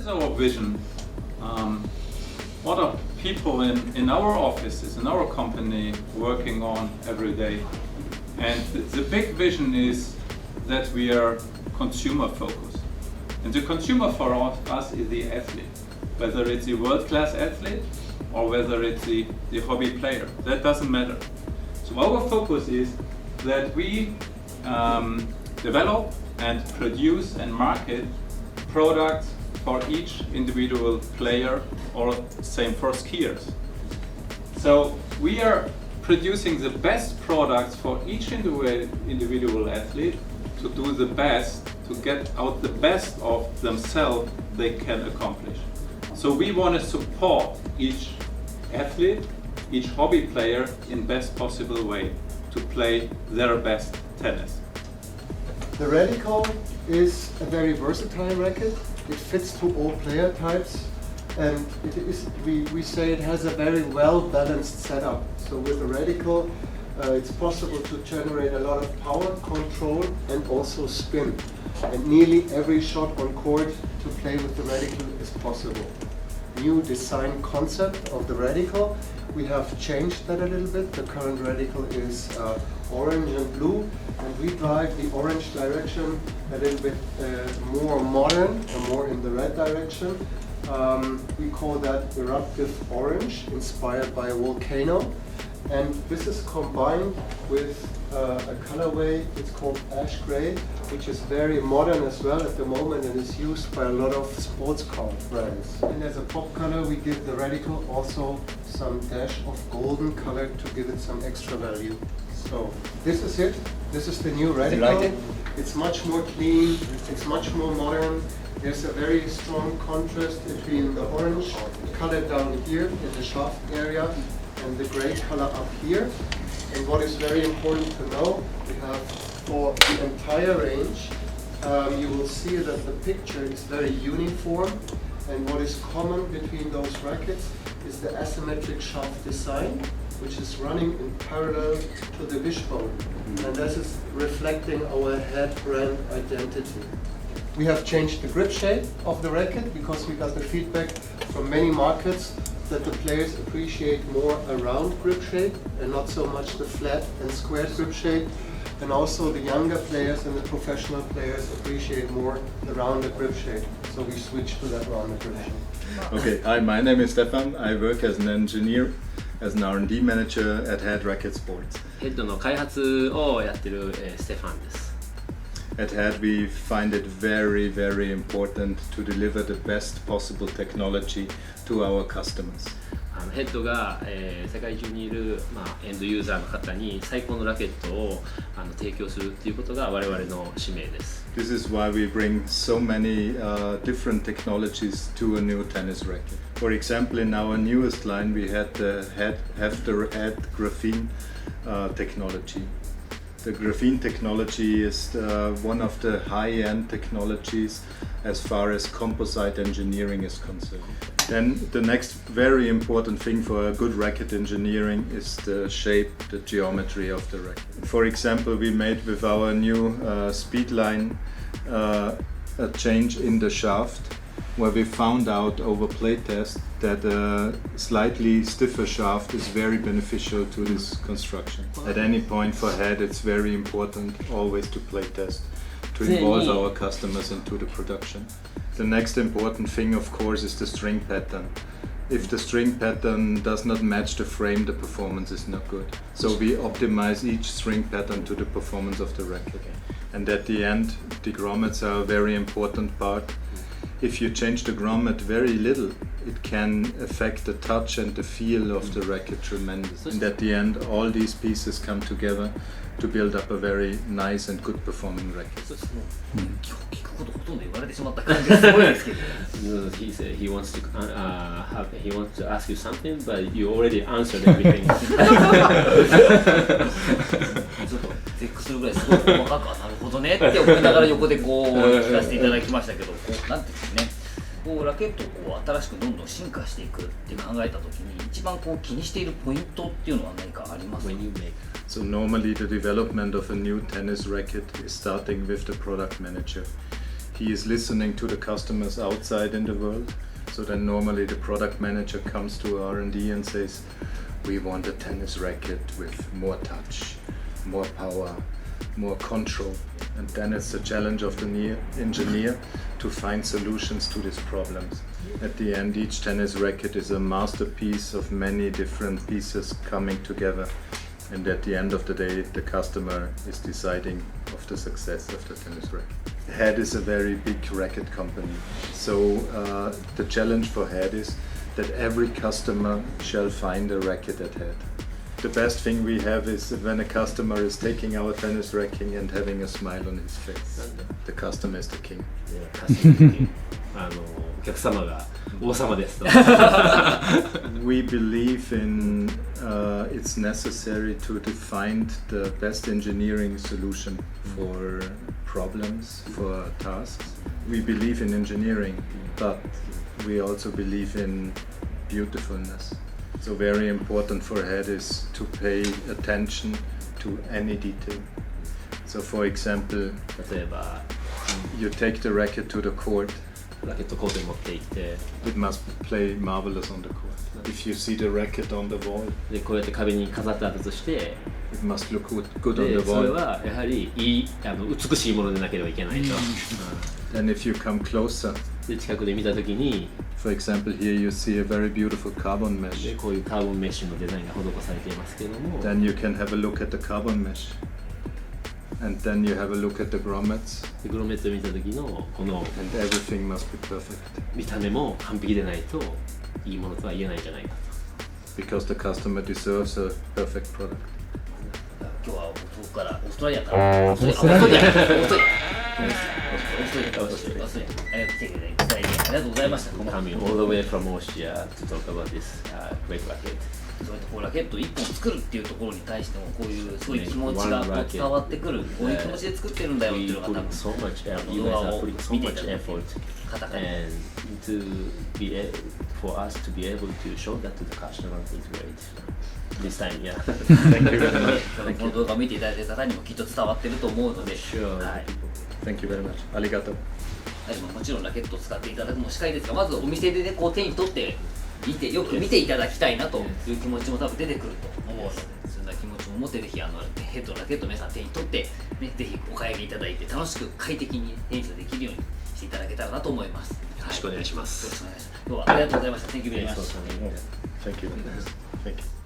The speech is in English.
is our vision. What are people in our offices, in our company, working on every day? And the big vision is that we are consumer focused. And the consumer for us is the athlete, whether it's the world-class athlete or whether it's the hobby player. That doesn't matter. So our focus is that we develop and produce and market products for each individual player, or same for skiers. So we are producing the best products for each individual athlete to do the best, to get out the best of themselves they can accomplish. So we want to support each athlete, each hobby player in best possible way to play their best tennis. The Radical is a very versatile racket. It fits to all player types, and we say it has a very well balanced setup. So with the Radical, it's possible to generate a lot of power, control, and also spin. And nearly every shot on court to play with the Radical is possible. New design concept of the Radical. We have changed that a little bit. The current Radical is orange and blue, and we drive the orange direction a little bit more modern, more in the red direction. We call that eruptive orange, inspired by a volcano. And this is combined with a colorway, it's called ash gray, which is very modern as well at the moment and is used by a lot of sports car brands. And as a pop color, we give the Radical also some dash of golden color to give it some extra value. So this is it. This is the new Radical. Like it? It's much more clean, it's much more modern. There's a very strong contrast between the orange color down here in the shaft area and the gray color up here. And what is very important to know, we have for the entire range, you will see that the picture is very uniform, and what is common between those rackets is the asymmetric shaft design, which is running in parallel to the wishbone. And this is reflecting our head brand identity. We have changed the grip shape of the racket because we got the feedback from many markets that the players appreciate more a round grip shape and not so much the flat and squared grip shape. And also the younger players and the professional players appreciate more the rounded grip shape. So we switched to that rounded grip shape. Okay, hi, my name is Stefan. I work as an engineer, as an R&D manager at HEAD Racket Sports. HEAD の開発をやってるステファンです。At HEAD, we find it very, very important to deliver the best possible technology to our customers. ヘッドが、世界中にいる、エンドユーザーの方に最高のラケットを提供するということが我々の使命です。This is why we bring so many different technologies to a new tennis racket. For example, in our newest line, we have the HEAD graphene technology. The graphene technology is one of the high-end technologies as far as composite engineering is concerned. Then the next very important thing for a good racket engineering is the shape, the geometry of the racket. For example, we made with our new Speedline a change in the shaft, where we found out over playtest that a slightly stiffer shaft is very beneficial to this construction. At any point for HEAD, it's very important always to playtest, to involve our customers into the production. The next important thing, of course, is the string pattern. If the string pattern does not match the frame, the performance is not good. So we optimize each string pattern to the performance of the racket. And at the end, the grommets are a very important part. If you change the grommet very little, it can affect the touch and the feel of the racket tremendously. And at the end, all these pieces come together to build up a very nice and good performing racket. He said he wants to ask you something, but you already answered everything. ちょっと絶句するぐらいすごい細かくなるほどねって思いながら横でこう聞かせていただきましたけど、こうなんていうんですね、こうラケットをこう新しくどんどん進化していくって考えたときに一番こう気にしているポイントっていうのは何かありますか？ So normally the development of a new tennis racket is starting with the product manager. he is listening to the customers outside in the world. So then normally the product manager comes to R&D and says, we want a tennis racket with more touch, more power, more control. And then it's the challenge of the engineer to find solutions to these problems. At the end, each tennis racket is a masterpiece of many different pieces coming together. And at the end of the day, the customer is deciding of the success of the tennis racket. HEAD is a very big racket company. So the challenge for HEAD is that every customer shall find a racket at HEAD. The best thing we have is when a customer is taking our tennis racket and having a smile on his face. The customer is the king. お客様が王様ですと。We believe in it's necessary to define the best engineering solution for problems, for tasks. We believe in engineering, but we also believe in beautifulness. So very important for HEAD is to pay attention to any detail. So for example, 例えば you take the racket to the court. ラケットコートに持って行って、 It must play marvelous on the court. If you see the racket on the wall, でこうやって壁に飾ってあるとして、 it must look good on で the それ wall. はやはり美しいものでなければいけないと。Then if you come closer, で近くで見たときに、 for example, here you see a very beautiful carbon で mesh. こういうカーボンメッシュのデザインが施されていますけれども、 Then you can have a look at the carbon mesh. And then you have a look at the grommets. でグロメットを見た時のこの And everything must be perfect. 見た目も完璧でないといいものとは言えないんじゃないかと。 Because the customer deserves a perfect product. 今日は遠くからオーストラリアからオーストラリアありがとうございました。 Coming all the way from Austria to talk about this great racket. そういったこうラケット1本作るっていうところに対してもこういうすごい気持ちがこう伝わってくる、こういう気持ちで作ってるんだよっていうのが多 We 分 put so much 動 you 画 guys are を putting so 見てい much ただいて effort 方々 and to be for us to be able to show that to the customer is great. This time, yeah. Thank you very much. この動画を見ていただいている方にもきっと伝わってると思うので、 Sure. はい、 Thank you very much. Arigato. もちろんラケットを使っていただくもしかりですが、まずお店で、ね、こう手に取ってよく見ていただきたいなという気持ちも多分出てくると思うので、そんな気持ちを持ってぜひヘッドのラケットを皆さん手に取って、ね、ぜひお買い上げいただいて楽しく快適にテニスできるようにしていただけたらなと思います。よろしくお願いします。よろしくお願いします。今日はありがとうございました。Thank you very much. Thank you. Thank you.